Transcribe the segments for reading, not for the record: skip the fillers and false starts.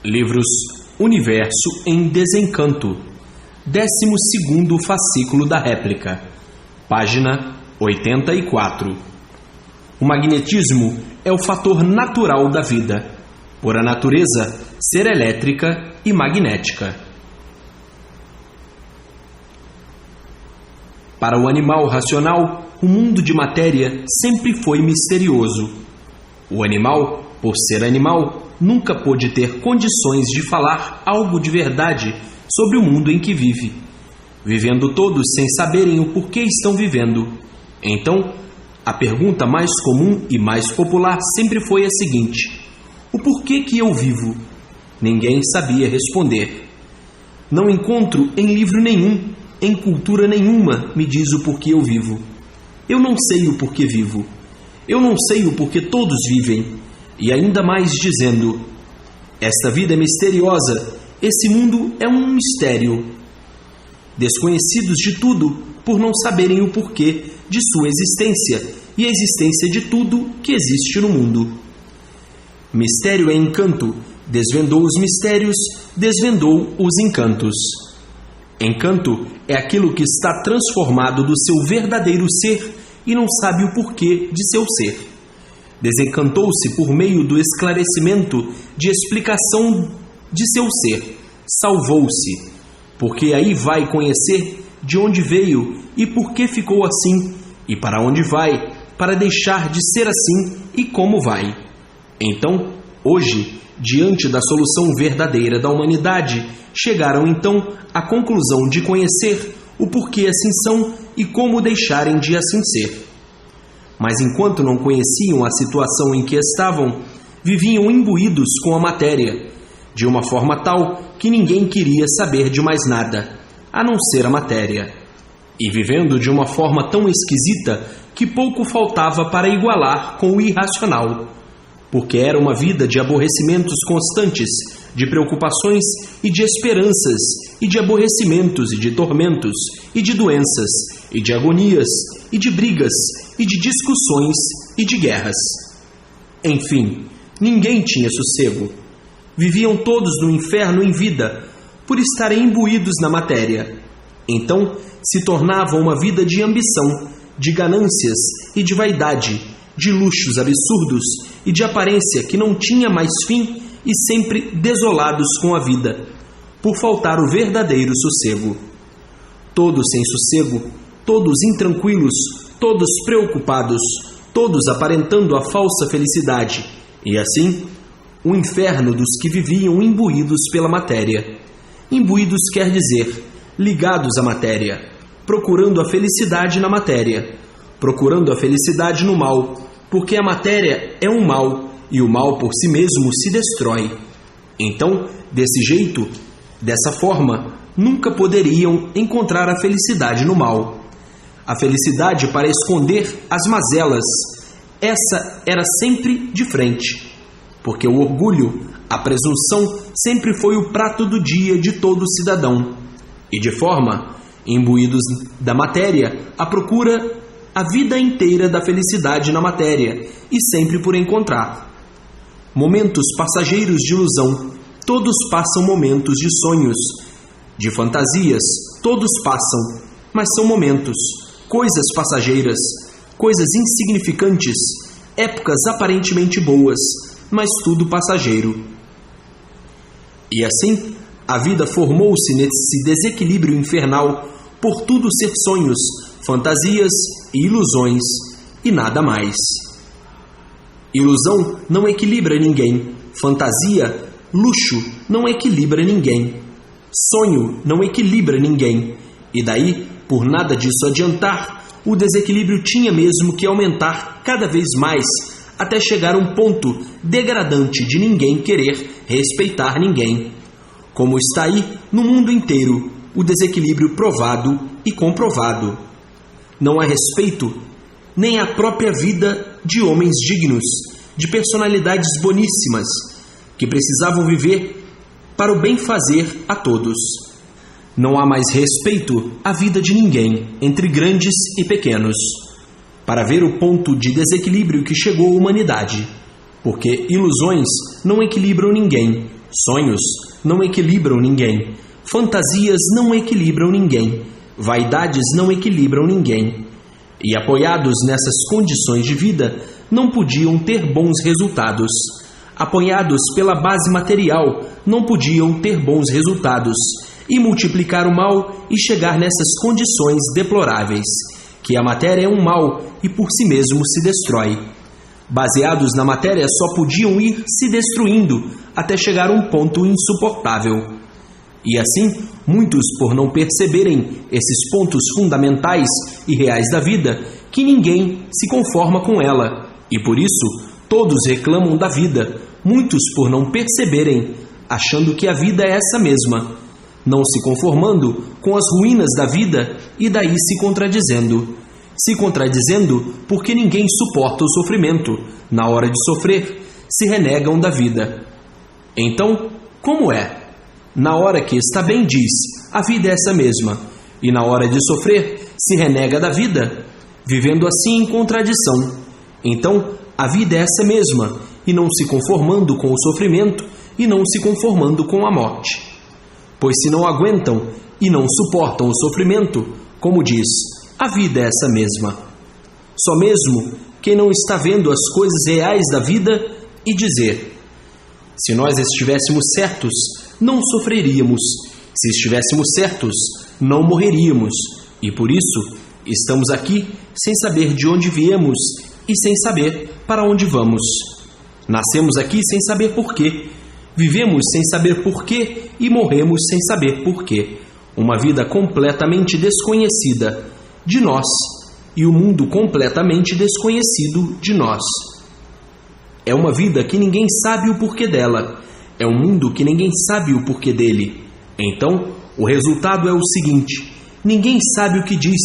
Livros Universo em Desencanto, 12º fascículo da réplica, página 84. O magnetismo é o fator natural da vida, por a natureza ser elétrica e magnética. Para o animal racional, o mundo de matéria sempre foi misterioso. O animal, por ser animal, nunca pôde ter condições de falar algo de verdade sobre o mundo em que vive, vivendo todos sem saberem o porquê estão vivendo. Então, a pergunta mais comum e mais popular sempre foi a seguinte: o porquê que eu vivo? Ninguém sabia responder. Não encontro em livro nenhum, em cultura nenhuma, me diz o porquê eu vivo. Eu não sei o porquê vivo. Eu não sei o porquê todos vivem. E ainda mais dizendo: esta vida é misteriosa, esse mundo é um mistério. Desconhecidos de tudo por não saberem o porquê de sua existência e a existência de tudo que existe no mundo. Mistério é encanto, desvendou os mistérios, desvendou os encantos. Encanto é aquilo que está transformado do seu verdadeiro ser e não sabe o porquê de seu ser. Desencantou-se por meio do esclarecimento de explicação de seu ser. Salvou-se, porque aí vai conhecer de onde veio e por que ficou assim, e para onde vai, para deixar de ser assim e como vai. Então, hoje, diante da solução verdadeira da humanidade, chegaram então à conclusão de conhecer o porquê assim são e como deixarem de assim ser. Mas enquanto não conheciam a situação em que estavam, viviam imbuídos com a matéria, de uma forma tal que ninguém queria saber de mais nada, a não ser a matéria. E vivendo de uma forma tão esquisita que pouco faltava para igualar com o irracional, porque era uma vida de aborrecimentos constantes, de preocupações e de esperanças, e de aborrecimentos e de tormentos, e de doenças, e de agonias, e de brigas, e de discussões, e de guerras. Enfim, ninguém tinha sossego. Viviam todos no inferno em vida, por estarem imbuídos na matéria. Então, se tornava uma vida de ambição, de ganâncias e de vaidade, de luxos absurdos e de aparência que não tinha mais fim e sempre desolados com a vida, por faltar o verdadeiro sossego. Todos sem sossego, todos intranquilos, todos preocupados, todos aparentando a falsa felicidade, e assim, o inferno dos que viviam imbuídos pela matéria. Imbuídos quer dizer, ligados à matéria, procurando a felicidade na matéria, procurando a felicidade no mal, porque a matéria é um mal, e o mal por si mesmo se destrói. Então, desse jeito, dessa forma, nunca poderiam encontrar a felicidade no mal. A felicidade para esconder as mazelas, essa era sempre de frente, porque o orgulho, a presunção, sempre foi o prato do dia de todo cidadão, e de forma, imbuídos da matéria, a procura a vida inteira da felicidade na matéria, e sempre por encontrar. Momentos passageiros de ilusão, todos passam momentos de sonhos, de fantasias, todos passam, mas são momentos, coisas passageiras, coisas insignificantes, épocas aparentemente boas, mas tudo passageiro. E assim, a vida formou-se nesse desequilíbrio infernal, por tudo ser sonhos, fantasias e ilusões, e nada mais. Ilusão não equilibra ninguém, fantasia, luxo não equilibra ninguém, sonho não equilibra ninguém, e daí, por nada disso adiantar, o desequilíbrio tinha mesmo que aumentar cada vez mais, até chegar a um ponto degradante de ninguém querer respeitar ninguém. Como está aí no mundo inteiro, o desequilíbrio provado e comprovado. Não há respeito nem à própria vida de homens dignos, de personalidades boníssimas, que precisavam viver para o bem-fazer a todos. Não há mais respeito à vida de ninguém, entre grandes e pequenos, para ver o ponto de desequilíbrio que chegou a humanidade, porque ilusões não equilibram ninguém, Sonhos não equilibram ninguém. Fantasias não equilibram ninguém. Vaidades não equilibram ninguém. E apoiados nessas condições de vida, não podiam ter bons resultados. Apoiados pela base material, não podiam ter bons resultados e multiplicar o mal e chegar nessas condições deploráveis, que a matéria é um mal e por si mesmo se destrói. Baseados na matéria, só podiam ir se destruindo até chegar a um ponto insuportável. E assim, muitos, por não perceberem esses pontos fundamentais e reais da vida, que ninguém se conforma com ela, e por isso todos reclamam da vida, muitos por não perceberem, achando que a vida é essa mesma, não se conformando com as ruínas da vida e daí se contradizendo. Se contradizendo porque ninguém suporta o sofrimento. Na hora de sofrer, se renegam da vida. Então, como é? Na hora que está bem diz, a vida é essa mesma, e na hora de sofrer, se renega da vida, vivendo assim em contradição. Então, a vida é essa mesma, e não se conformando com o sofrimento, e não se conformando com a morte. Pois se não aguentam e não suportam o sofrimento, como diz, a vida é essa mesma. Só mesmo quem não está vendo as coisas reais da vida e dizer: se nós estivéssemos certos, não sofreríamos. Se estivéssemos certos, não morreríamos. E por isso, estamos aqui sem saber de onde viemos e sem saber para onde vamos. Nascemos aqui sem saber porquê. Vivemos sem saber porquê e morremos sem saber porquê. Uma vida completamente desconhecida de nós e o mundo completamente desconhecido de nós. É uma vida que ninguém sabe o porquê dela. É um mundo que ninguém sabe o porquê dele. Então, o resultado é o seguinte: ninguém sabe o que diz,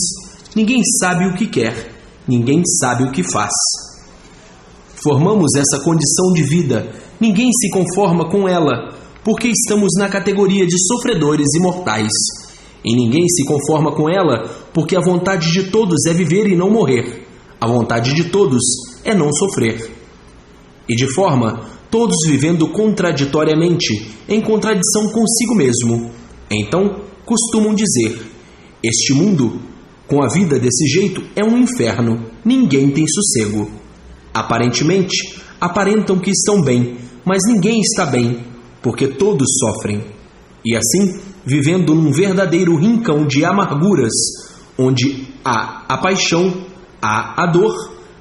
ninguém sabe o que quer, ninguém sabe o que faz. Formamos essa condição de vida, ninguém se conforma com ela, porque estamos na categoria de sofredores imortais. E ninguém se conforma com ela, porque a vontade de todos é viver e não morrer. A vontade de todos é não sofrer. E de forma, todos vivendo contraditoriamente, em contradição consigo mesmo. Então, costumam dizer: este mundo, com a vida desse jeito, é um inferno, ninguém tem sossego. Aparentemente, aparentam que estão bem, mas ninguém está bem, porque todos sofrem. E assim, vivendo num verdadeiro rincão de amarguras, onde há a paixão, há a dor,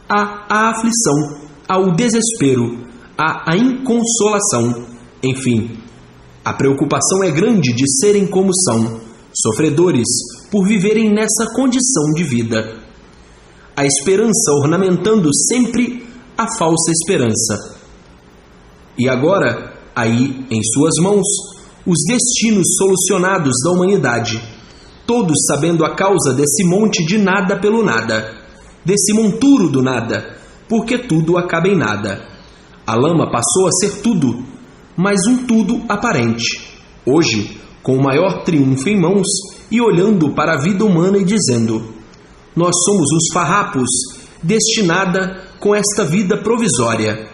há a aflição, há o desespero, há a inconsolação, enfim. A preocupação é grande de serem como são, sofredores por viverem nessa condição de vida. A esperança ornamentando sempre a falsa esperança. E agora, aí em suas mãos, os destinos solucionados da humanidade, todos sabendo a causa desse monte de nada pelo nada, desse monturo do nada, porque tudo acaba em nada. A lama passou a ser tudo, mas um tudo aparente. Hoje, com o maior triunfo em mãos e olhando para a vida humana e dizendo: nós somos os farrapos destinada com esta vida provisória.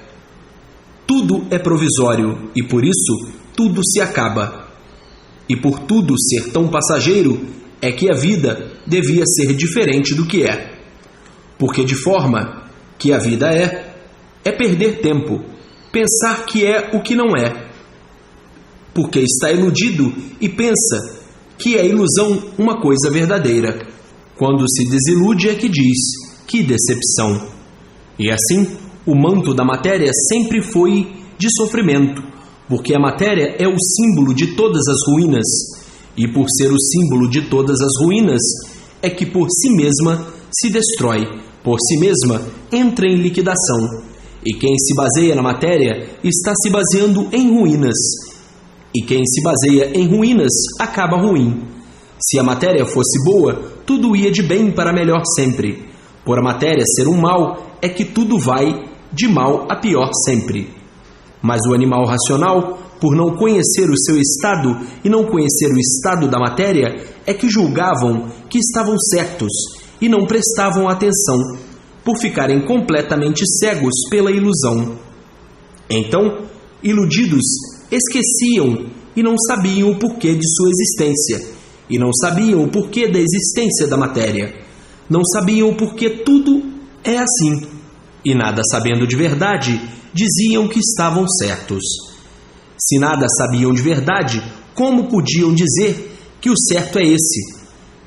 Tudo é provisório e por isso tudo se acaba. E por tudo ser tão passageiro é que a vida devia ser diferente do que é. Porque de forma que a vida é perder tempo, pensar que é o que não é. Porque está iludido e pensa que é ilusão uma coisa verdadeira. Quando se desilude é que diz: que decepção! E assim, o manto da matéria sempre foi de sofrimento, porque a matéria é o símbolo de todas as ruínas, e por ser o símbolo de todas as ruínas, é que por si mesma se destrói, por si mesma entra em liquidação. E quem se baseia na matéria está se baseando em ruínas, e quem se baseia em ruínas acaba ruim. Se a matéria fosse boa, tudo ia de bem para melhor sempre. Por a matéria ser um mal, é que tudo vai de mal a pior sempre. Mas o animal racional, por não conhecer o seu estado e não conhecer o estado da matéria, é que julgavam que estavam certos e não prestavam atenção, por ficarem completamente cegos pela ilusão. Então, iludidos, esqueciam e não sabiam o porquê de sua existência, e não sabiam o porquê da existência da matéria. Não sabiam o porquê tudo é assim, e nada sabendo de verdade, diziam que estavam certos. Se nada sabiam de verdade, como podiam dizer que o certo é esse,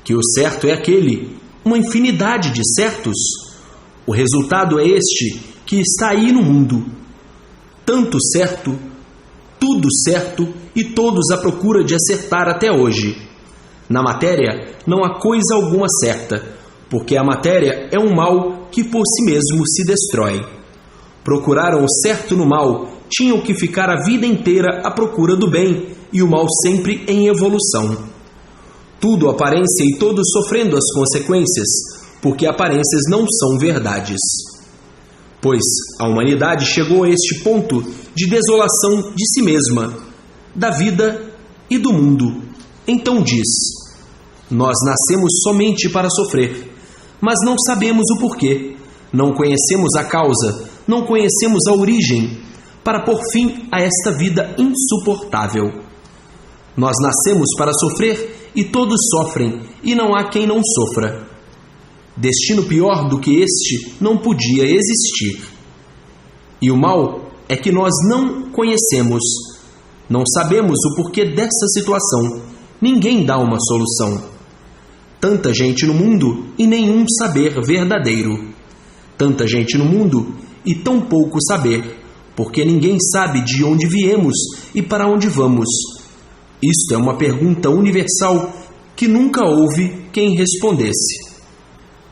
que o certo é aquele, uma infinidade de certos? O resultado é este que está aí no mundo. Tanto certo, tudo certo e todos à procura de acertar até hoje. Na matéria não há coisa alguma certa, porque a matéria é um mal que por si mesmo se destrói. Procuraram o certo no mal, tinham que ficar a vida inteira à procura do bem e o mal sempre em evolução. Tudo aparência e todos sofrendo as consequências, porque aparências não são verdades. Pois a humanidade chegou a este ponto de desolação de si mesma, da vida e do mundo. Então diz: nós nascemos somente para sofrer, mas não sabemos o porquê, não conhecemos a causa, não conhecemos a origem, para pôr fim a esta vida insuportável. Nós nascemos para sofrer e todos sofrem, e não há quem não sofra. Destino pior do que este não podia existir. E o mal é que nós não conhecemos, não sabemos o porquê dessa situação. Ninguém dá uma solução. Tanta gente no mundo e nenhum saber verdadeiro. Tanta gente no mundo e tão pouco saber, porque ninguém sabe de onde viemos e para onde vamos. Isto é uma pergunta universal que nunca houve quem respondesse.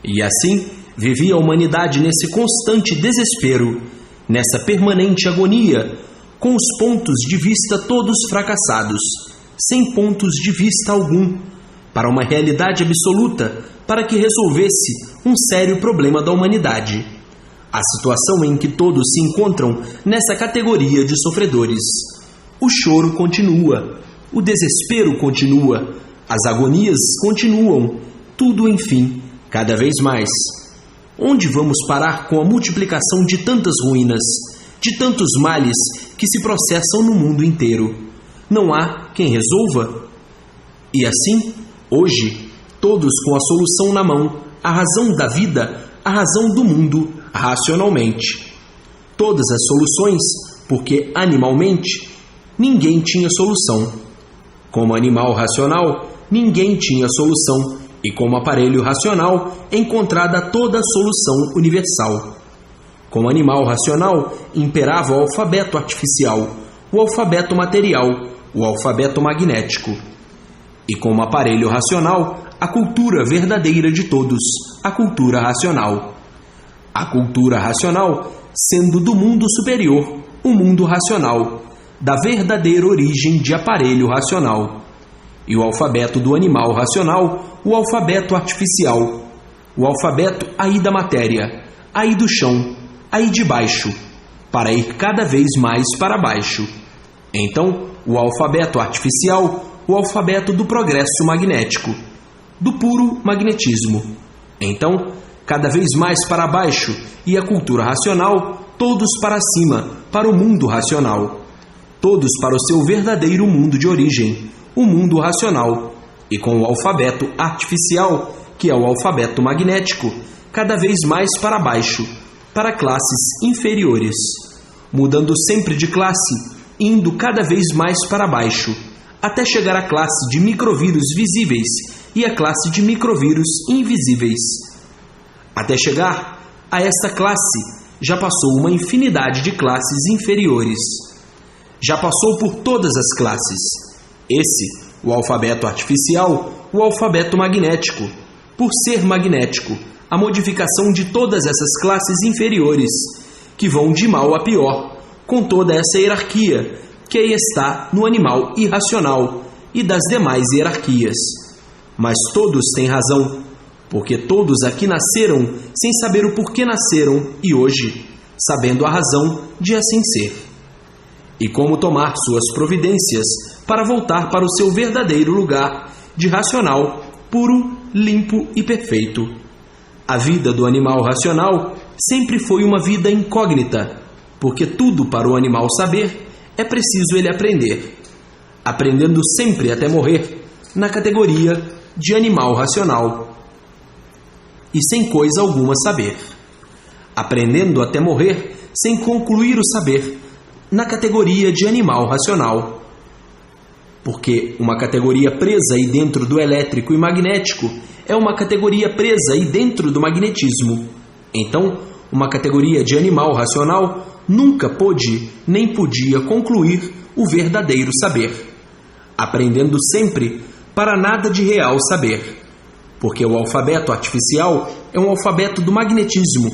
E assim vivia a humanidade nesse constante desespero, nessa permanente agonia, com os pontos de vista todos fracassados, sem pontos de vista algum, para uma realidade absoluta, para que resolvesse um sério problema da humanidade. A situação em que todos se encontram nessa categoria de sofredores. O choro continua, o desespero continua, as agonias continuam, tudo, enfim, cada vez mais. Onde vamos parar com a multiplicação de tantas ruínas, de tantos males que se processam no mundo inteiro? Não há quem resolva? E assim, hoje, todos com a solução na mão, a razão da vida, a razão do mundo, racionalmente. Todas as soluções, porque animalmente ninguém tinha solução. Como animal racional, ninguém tinha solução, e como aparelho racional, encontrada toda a solução universal. Como animal racional, imperava o alfabeto artificial, o alfabeto material, o alfabeto magnético. E como aparelho racional, a cultura verdadeira de todos, a cultura racional. A cultura racional, sendo do mundo superior, o mundo racional, da verdadeira origem de aparelho racional. E o alfabeto do animal racional, o alfabeto artificial, o alfabeto aí da matéria, aí do chão, aí de baixo, para ir cada vez mais para baixo. Então, o alfabeto artificial, o alfabeto do progresso magnético, do puro magnetismo. Então, cada vez mais para baixo, e a cultura racional, todos para cima, para o mundo racional. Todos para o seu verdadeiro mundo de origem, o mundo racional, e com o alfabeto artificial, que é o alfabeto magnético, cada vez mais para baixo, para classes inferiores, mudando sempre de classe, indo cada vez mais para baixo, até chegar à classe de microvírus visíveis e à classe de microvírus invisíveis. Até chegar a esta classe, já passou uma infinidade de classes inferiores. Já passou por todas as classes. Esse, o alfabeto artificial, o alfabeto magnético, por ser magnético, a modificação de todas essas classes inferiores, que vão de mal a pior, com toda essa hierarquia, que aí está no animal irracional e das demais hierarquias. Mas todos têm razão, porque todos aqui nasceram sem saber o porquê nasceram e hoje, sabendo a razão de assim ser. E como tomar suas providências para voltar para o seu verdadeiro lugar de racional, puro, limpo e perfeito. A vida do animal racional sempre foi uma vida incógnita, porque tudo para o animal saber é preciso ele aprender, aprendendo sempre até morrer, na categoria de animal racional, e sem coisa alguma saber, aprendendo até morrer sem concluir o saber, na categoria de animal racional. Porque uma categoria presa aí dentro do elétrico e magnético é uma categoria presa aí dentro do magnetismo. Então, uma categoria de animal racional nunca pôde nem podia concluir o verdadeiro saber, aprendendo sempre para nada de real saber, porque o alfabeto artificial é um alfabeto do magnetismo,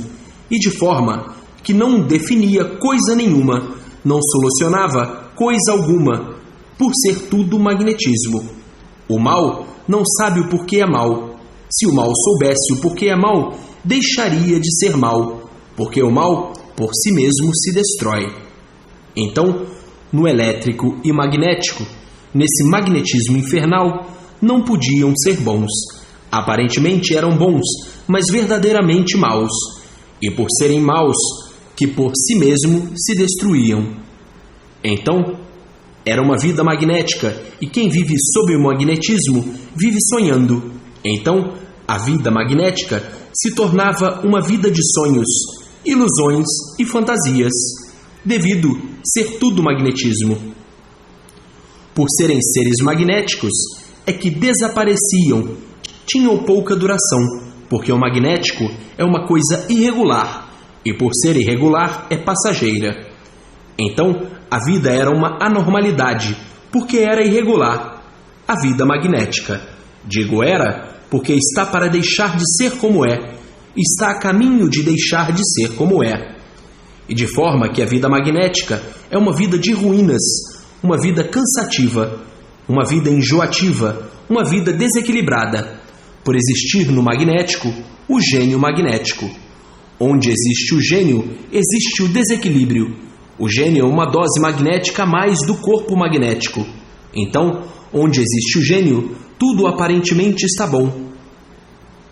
e de forma que não definia coisa nenhuma, não solucionava coisa alguma, por ser tudo magnetismo. O mal não sabe o porquê é mal. Se o mal soubesse o porquê é mal, deixaria de ser mal, porque o mal por si mesmo se destrói. Então, no elétrico e magnético, nesse magnetismo infernal, não podiam ser bons. Aparentemente eram bons, mas verdadeiramente maus. E por serem maus, que por si mesmo se destruíam. Então, era uma vida magnética, e quem vive sob o magnetismo vive sonhando. Então, a vida magnética se tornava uma vida de sonhos, ilusões e fantasias, devido ser tudo magnetismo. Por serem seres magnéticos, é que desapareciam, tinham pouca duração, porque o magnético é uma coisa irregular, e por ser irregular é passageira. Então, a vida era uma anormalidade, porque era irregular, a vida magnética. Digo era, porque está para deixar de ser como é, está a caminho de deixar de ser como é. E de forma que a vida magnética é uma vida de ruínas, uma vida cansativa, uma vida enjoativa, uma vida desequilibrada, por existir no magnético o gênio magnético. Onde existe o gênio, existe o desequilíbrio. O gênio é uma dose magnética a mais do corpo magnético. Então, onde existe o gênio, tudo aparentemente está bom.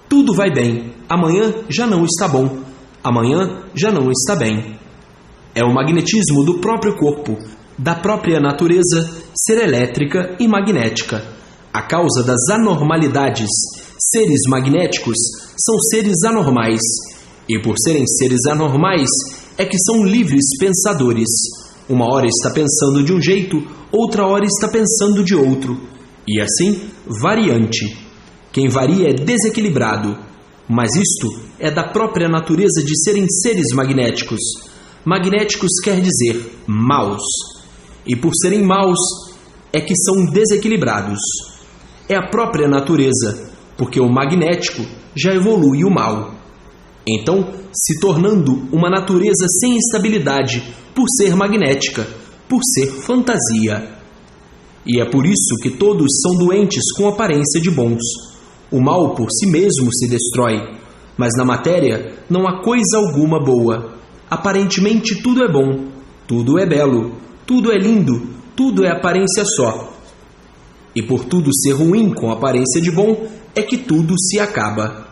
Tudo vai bem, amanhã já não está bom, amanhã já não está bem. É o magnetismo do próprio corpo, da própria natureza, ser elétrica e magnética. A causa das anormalidades, seres magnéticos são seres anormais, e por serem seres anormais, é que são livres pensadores. Uma hora está pensando de um jeito, outra hora está pensando de outro. E assim, variante. Quem varia é desequilibrado. Mas isto é da própria natureza de serem seres magnéticos. Magnéticos quer dizer maus. E por serem maus, é que são desequilibrados. É a própria natureza, porque o magnético já evolui o mal. Então, se tornando uma natureza sem estabilidade, por ser magnética, por ser fantasia. E é por isso que todos são doentes com aparência de bons. O mal por si mesmo se destrói, mas na matéria não há coisa alguma boa. Aparentemente tudo é bom, tudo é belo, tudo é lindo, tudo é aparência só. E por tudo ser ruim com aparência de bom, é que tudo se acaba.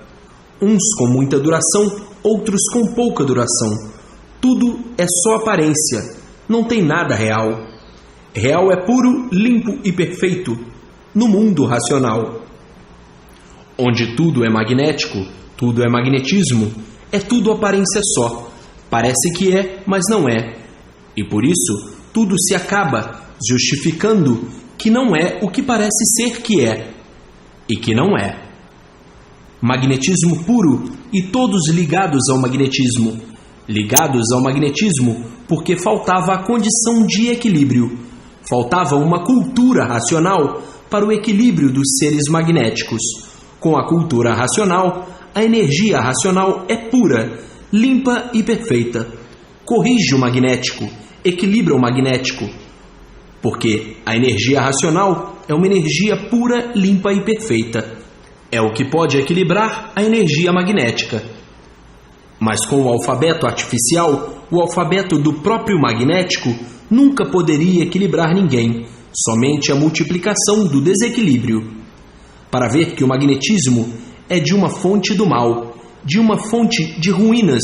Uns com muita duração, outros com pouca duração. Tudo é só aparência, não tem nada real. Real é puro, limpo e perfeito, no mundo racional. Onde tudo é magnético, tudo é magnetismo, é tudo aparência só. Parece que é, mas não é. E por isso, tudo se acaba, justificando que não é o que parece ser que é, e que não é. Magnetismo puro e todos ligados ao magnetismo. Ligados ao magnetismo porque faltava a condição de equilíbrio. Faltava uma cultura racional para o equilíbrio dos seres magnéticos. Com a cultura racional, a energia racional é pura, limpa e perfeita. Corrige o magnético, equilibra o magnético. Porque a energia racional é uma energia pura, limpa e perfeita. É o que pode equilibrar a energia magnética. Mas com o alfabeto artificial, o alfabeto do próprio magnético, nunca poderia equilibrar ninguém, somente a multiplicação do desequilíbrio. Para ver que o magnetismo é de uma fonte do mal, de uma fonte de ruínas,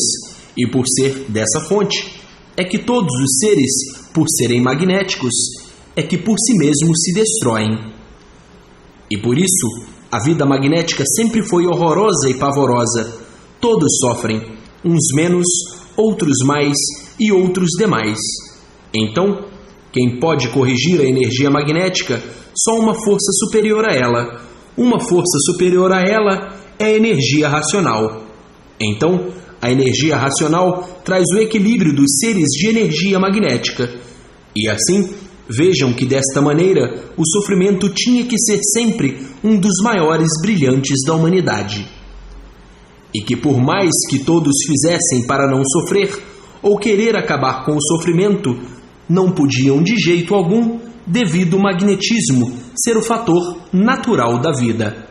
e por ser dessa fonte, é que todos os seres por serem magnéticos, é que por si mesmos se destroem. E por isso, a vida magnética sempre foi horrorosa e pavorosa. Todos sofrem, uns menos, outros mais e outros demais. Então, quem pode corrigir a energia magnética? Só uma força superior a ela. Uma força superior a ela é a energia racional. Então, a energia racional traz o equilíbrio dos seres de energia magnética. E assim, vejam que desta maneira o sofrimento tinha que ser sempre um dos maiores brilhantes da humanidade. E que por mais que todos fizessem para não sofrer, ou querer acabar com o sofrimento, não podiam de jeito algum, devido ao magnetismo ser o fator natural da vida.